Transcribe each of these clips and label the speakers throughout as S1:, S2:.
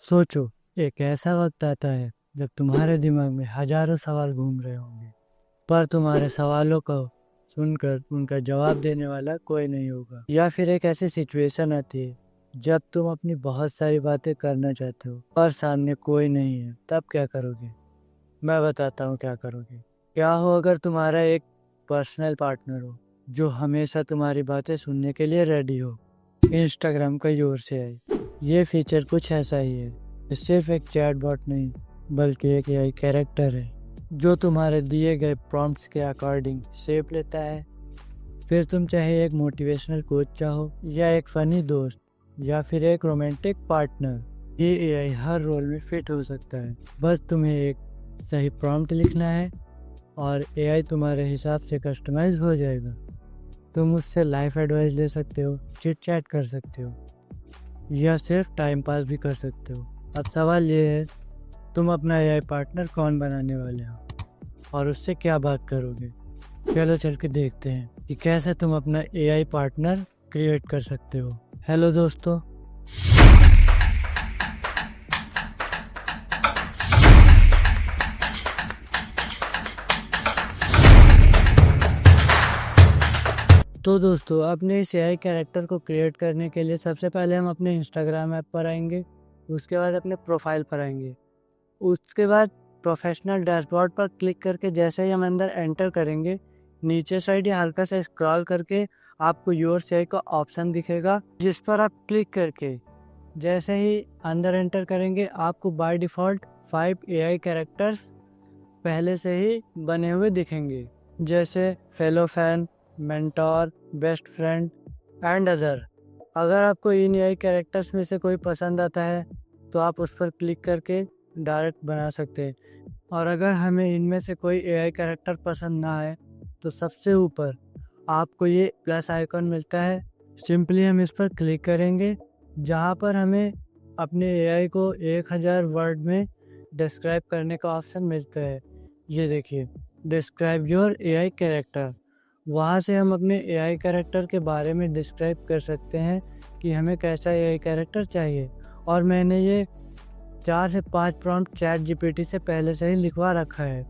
S1: सोचो, एक ऐसा वक्त आता है जब तुम्हारे दिमाग में हजारों सवाल घूम रहे होंगे, पर तुम्हारे सवालों को सुनकर उनका जवाब देने वाला कोई नहीं होगा। या फिर एक ऐसी सिचुएशन आती है जब तुम अपनी बहुत सारी बातें करना चाहते हो पर सामने कोई नहीं है, तब क्या करोगे? मैं बताता हूँ क्या करोगे। क्या हो अगर तुम्हारा एक पर्सनल पार्टनर हो जो हमेशा तुम्हारी बातें सुनने के लिए रेडी हो। इंस्टाग्राम का ओर से है ये फीचर कुछ ऐसा ही है। ये सिर्फ एक चैटबॉट नहीं बल्कि एक एआई कैरेक्टर है जो तुम्हारे दिए गए प्रॉम्प्ट्स के अकॉर्डिंग शेप लेता है। फिर तुम चाहे एक मोटिवेशनल कोच चाहो या एक फनी दोस्त या फिर एक रोमांटिक पार्टनर, ये एआई हर रोल में फिट हो सकता है। बस तुम्हें एक सही प्रॉम्प्ट लिखना है और एआई तुम्हारे हिसाब से कस्टमाइज हो जाएगा। तुम उससे लाइफ एडवाइस ले सकते हो, चिट चैट कर सकते हो या सिर्फ टाइम पास भी कर सकते हो। अब सवाल ये है, तुम अपना एआई पार्टनर कौन बनाने वाले हो और उससे क्या बात करोगे? चलो चल के देखते हैं कि कैसे तुम अपना एआई पार्टनर क्रिएट कर सकते हो। हेलो दोस्तों, तो दोस्तों अपने इस एआई कैरेक्टर को क्रिएट करने के लिए सबसे पहले हम अपने इंस्टाग्राम ऐप पर आएंगे, उसके बाद अपने प्रोफाइल पर आएंगे, उसके बाद प्रोफेशनल डैशबोर्ड पर क्लिक करके जैसे ही हम अंदर एंटर करेंगे, नीचे साइड या हल्का सा स्क्रॉल करके आपको योर एआई का ऑप्शन दिखेगा, जिस पर आप क्लिक करके जैसे ही अंदर एंटर करेंगे आपको बाय डिफ़ॉल्ट 5 एआई कैरेक्टर्स पहले से ही बने हुए दिखेंगे, जैसे fellow fan, mentor, best friend and other. अगर आपको इन एआई कैरेक्टर्स में से कोई पसंद आता है तो आप उस पर क्लिक करके डायरेक्ट बना सकते हैं। और अगर हमें इनमें से कोई एआई कैरेक्टर पसंद ना आए तो सबसे ऊपर आपको ये प्लस आइकॉन मिलता है, सिंपली हम इस पर क्लिक करेंगे, जहाँ पर हमें अपने एआई को 1000 वर्ड में डिस्क्राइब करने का ऑप्शन मिलता है। ये देखिए, डिस्क्राइब योर एआई कैरेक्टर। वहाँ से हम अपने एआई कैरेक्टर के बारे में डिस्क्राइब कर सकते हैं कि हमें कैसा एआई कैरेक्टर चाहिए। और मैंने ये 4 से 5 प्रॉम्प्ट चैट जीपीटी से पहले से ही लिखवा रखा है।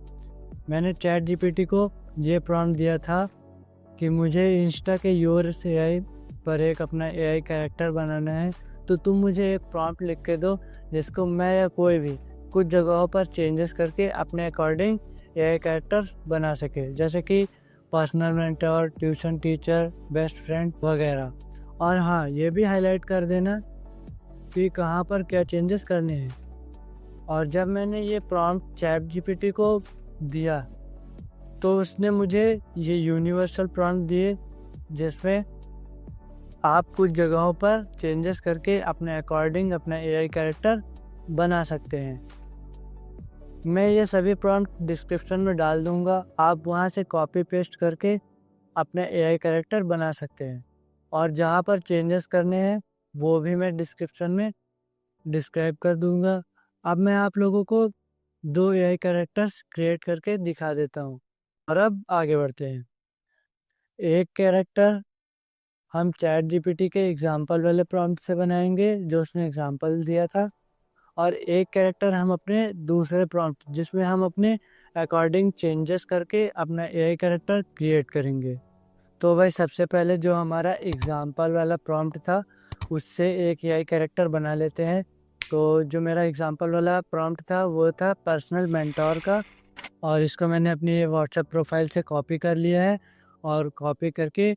S1: मैंने चैट जीपीटी को ये प्रॉम्प्ट दिया था कि मुझे इंस्टा के योर से एआई पर एक अपना एआई कैरेक्टर बनाना है, तो तुम मुझे एक प्रॉम्प्ट लिख के दो जिसको मैं या कोई भी कुछ जगहों पर चेंजेस करके अपने अकॉर्डिंग एआई कैरेक्टर बना सके, जैसे कि personal mentor, tuition teacher, best friend वगैरह। और हाँ, ये भी हाईलाइट कर देना कि कहाँ पर क्या चेंजेस करने हैं। और जब मैंने ये प्रॉम्प्ट चैट जीपीटी को दिया तो उसने मुझे ये यूनिवर्सल प्रॉम्प्ट दिए, जिसमें आप कुछ जगहों पर चेंजेस करके अपने अकॉर्डिंग अपना एआई कैरेक्टर बना सकते हैं। मैं ये सभी प्रॉम्प्ट डिस्क्रिप्शन में डाल दूंगा, आप वहाँ से कॉपी पेस्ट करके अपना एआई कैरेक्टर बना सकते हैं। और जहाँ पर चेंजेस करने हैं वो भी मैं डिस्क्रिप्शन में डिस्क्राइब कर दूंगा। अब मैं आप लोगों को 2 एआई कैरेक्टर्स क्रिएट करके दिखा देता हूँ। और अब आगे बढ़ते हैं। एक कैरेक्टर हम चैट जीपीटी के एग्जाम्पल वाले प्रॉम्प्ट से बनाएंगे जो उसने एग्जाम्पल दिया था, और एक कैरेक्टर हम अपने दूसरे प्रॉम्प्ट जिसमें हम अपने अकॉर्डिंग चेंजेस करके अपना एआई कैरेक्टर क्रिएट करेंगे। तो भाई सबसे पहले जो हमारा एग्जाम्पल वाला प्रॉम्प्ट था उससे एक एआई कैरेक्टर बना लेते हैं। तो जो मेरा एग्जाम्पल वाला प्रॉम्प्ट था वो था पर्सनल मेंटोर का, और इसको मैंने अपनी व्हाट्सएप प्रोफाइल से कॉपी कर लिया है और कॉपी करके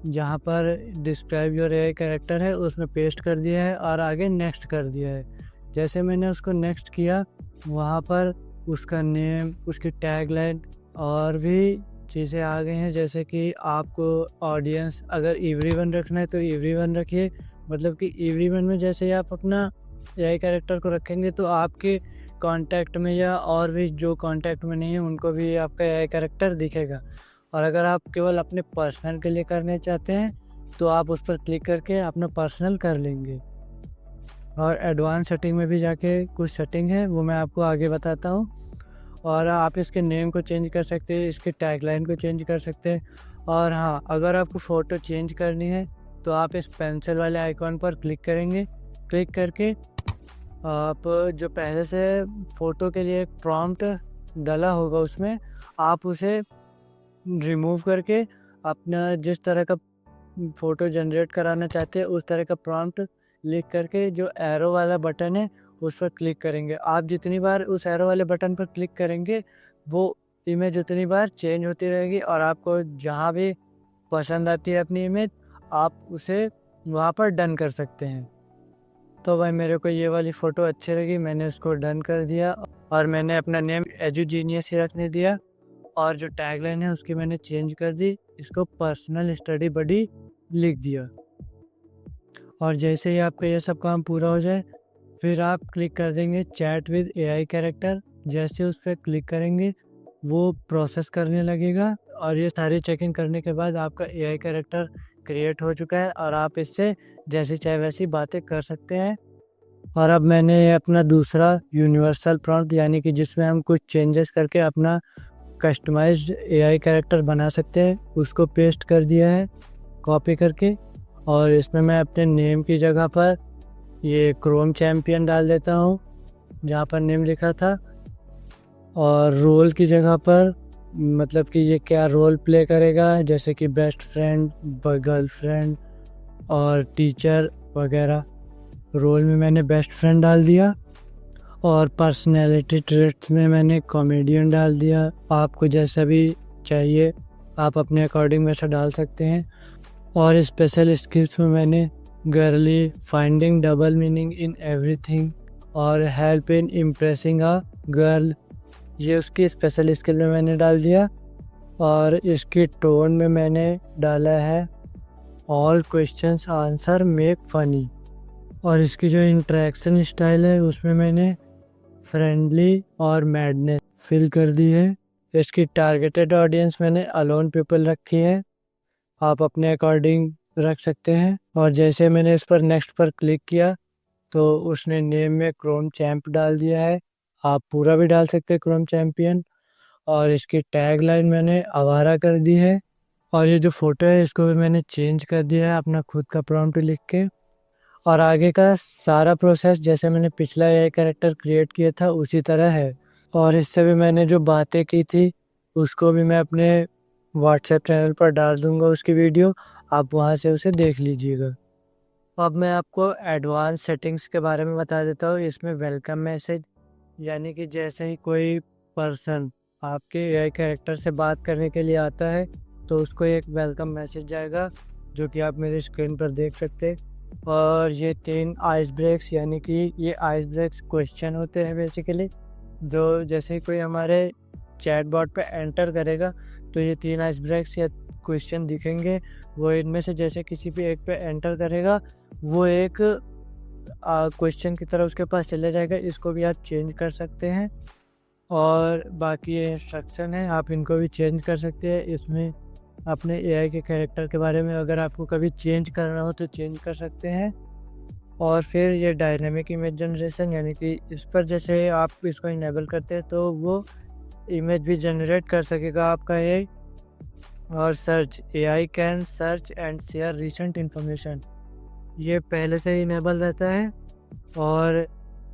S1: जहाँ पर डिस्क्राइब योर एआई कैरेक्टर है उसमें पेस्ट कर दिया है और आगे नेक्स्ट कर दिया है। जैसे मैंने उसको नेक्स्ट किया, वहाँ पर उसका नेम, उसकी टैगलाइन और भी चीज़ें आ गई हैं, जैसे कि आपको ऑडियंस अगर एवरीवन रखना है तो एवरीवन रखिए, मतलब कि एवरीवन में जैसे ही आप अपना एआई कैरेक्टर को रखेंगे तो आपके कांटेक्ट में या और भी जो कांटेक्ट में नहीं है उनको भी आपका एआई कैरेक्टर दिखेगा। और अगर आप केवल अपने पर्सनल के लिए करने चाहते हैं तो आप उस पर क्लिक करके अपना पर्सनल कर लेंगे। और एडवांस सेटिंग में भी जाके कुछ सेटिंग है वो मैं आपको आगे बताता हूँ। और आप इसके नेम को चेंज कर सकते हैं, इसके टैगलाइन को चेंज कर सकते हैं। और हाँ, अगर आपको फ़ोटो चेंज करनी है तो आप इस पेंसिल वाले आइकॉन पर क्लिक करेंगे, क्लिक करके आप जो पहले से फ़ोटो के लिए एक प्रॉम्प्ट डाला होगा उसमें आप उसे रिमूव करके अपना जिस तरह का फ़ोटो जनरेट कराना चाहते हैं उस तरह का प्रॉम्प्ट लिख करके जो एरो वाला बटन है उस पर क्लिक करेंगे। आप जितनी बार उस एरो वाले बटन पर क्लिक करेंगे वो इमेज उतनी बार चेंज होती रहेगी और आपको जहाँ भी पसंद आती है अपनी इमेज आप उसे वहाँ पर डन कर सकते हैं। तो भाई मेरे को ये वाली फ़ोटो अच्छी लगी, मैंने उसको डन कर दिया और मैंने अपना नेम एजुजीनियस ही रखने दिया और जो टैगलाइन है उसकी मैंने चेंज कर दी, इसको पर्सनल स्टडी बडी लिख दिया। और जैसे ही आपका ये सब काम पूरा हो जाए फिर आप क्लिक कर देंगे चैट विद एआई कैरेक्टर। जैसे उस पर क्लिक करेंगे वो प्रोसेस करने लगेगा और ये सारी चेकिंग करने के बाद आपका एआई कैरेक्टर क्रिएट हो चुका है और आप इससे जैसी चाहे वैसी बातें कर सकते हैं। और अब मैंने अपना दूसरा यूनिवर्सल प्रॉम्प्ट यानी कि जिसमें हम कुछ चेंजेस करके अपना कस्टमाइज्ड एआई कैरेक्टर बना सकते हैं उसको पेस्ट कर दिया है कॉपी करके। और इसमें मैं अपने नेम की जगह पर ये क्रोम चैम्पियन डाल देता हूँ जहाँ पर नेम लिखा था और रोल की जगह पर मतलब कि ये क्या रोल प्ले करेगा, जैसे कि बेस्ट फ्रेंड, गर्लफ्रेंड और टीचर वगैरह। रोल में मैंने बेस्ट फ्रेंड डाल दिया और पर्सनैलिटी ट्रेट्स में मैंने कॉमेडियन डाल दिया। आपको जैसा भी चाहिए आप अपने अकॉर्डिंग वैसा डाल सकते हैं। और स्पेशल स्किल्स में मैंने girly, finding double meaning in everything और help in impressing a girl, ये उसकी स्पेशल स्किल में मैंने डाल दिया। और इसकी टोन में मैंने डाला है all questions answer make funny. और इसकी जो इंटरेक्शन स्टाइल है उसमें मैंने फ्रेंडली और मैडनेस फिल कर दी है। इसकी टारगेटेड ऑडियंस मैंने अलोन पीपल रखी है, आप अपने अकॉर्डिंग रख सकते हैं। और जैसे मैंने इस पर नेक्स्ट पर क्लिक किया तो उसने नेम में क्रोम चैम्प डाल दिया है, आप पूरा भी डाल सकते हैं क्रोम चैम्पियन। और इसकी टैग लाइन मैंने आवारा कर दी है और ये जो फ़ोटो है इसको भी मैंने चेंज कर दिया है अपना खुद का प्रॉम्प्ट लिख के। और आगे का सारा प्रोसेस जैसे मैंने पिछला एआई कैरेक्टर क्रिएट किया था उसी तरह है। और इससे भी मैंने जो बातें की थी उसको भी मैं अपने व्हाट्सएप चैनल पर डाल दूंगा उसकी वीडियो, आप वहां से उसे देख लीजिएगा। अब मैं आपको एडवांस सेटिंग्स के बारे में बता देता हूँ। इसमें वेलकम मैसेज यानी कि जैसे ही कोई पर्सन आपके एआई कैरेक्टर से बात करने के लिए आता है तो उसको एक वेलकम मैसेज जाएगा जो कि आप मेरे स्क्रीन पर देख सकते हैं। और ये 3 आइस ब्रेक्स यानी कि ये आइस ब्रेक्स क्वेश्चन होते हैं बेसिकली, जो जैसे ही कोई हमारे चैट बॉट पे एंटर करेगा तो ये 3 आइस ब्रेक्स या क्वेश्चन दिखेंगे। वो इनमें से जैसे किसी भी एक पे एंटर करेगा वो एक क्वेश्चन की तरह उसके पास चले जाएगा। इसको भी आप चेंज कर सकते हैं और बाकी ये इंस्ट्रक्शन है आप इनको भी चेंज कर सकते हैं। इसमें अपने एआई के कैरेक्टर के बारे में अगर आपको कभी चेंज करना हो तो चेंज कर सकते हैं। और फिर ये डायनेमिक इमेज जनरेशन यानी कि इस पर जैसे आप इसको इनेबल करते हैं तो वो इमेज भी जनरेट कर सकेगा आपका एआई। और search, AI can search and share recent information, ये पहले से ही इनेबल रहता है और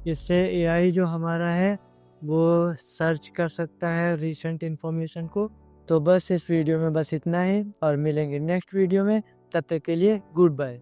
S1: इससे एआई जो हमारा है वो सर्च कर सकता है रिसेंट इन्फॉर्मेशन को। तो बस इस वीडियो में बस इतना ही और मिलेंगे नेक्स्ट वीडियो में, तब तक के लिए गुड बाय।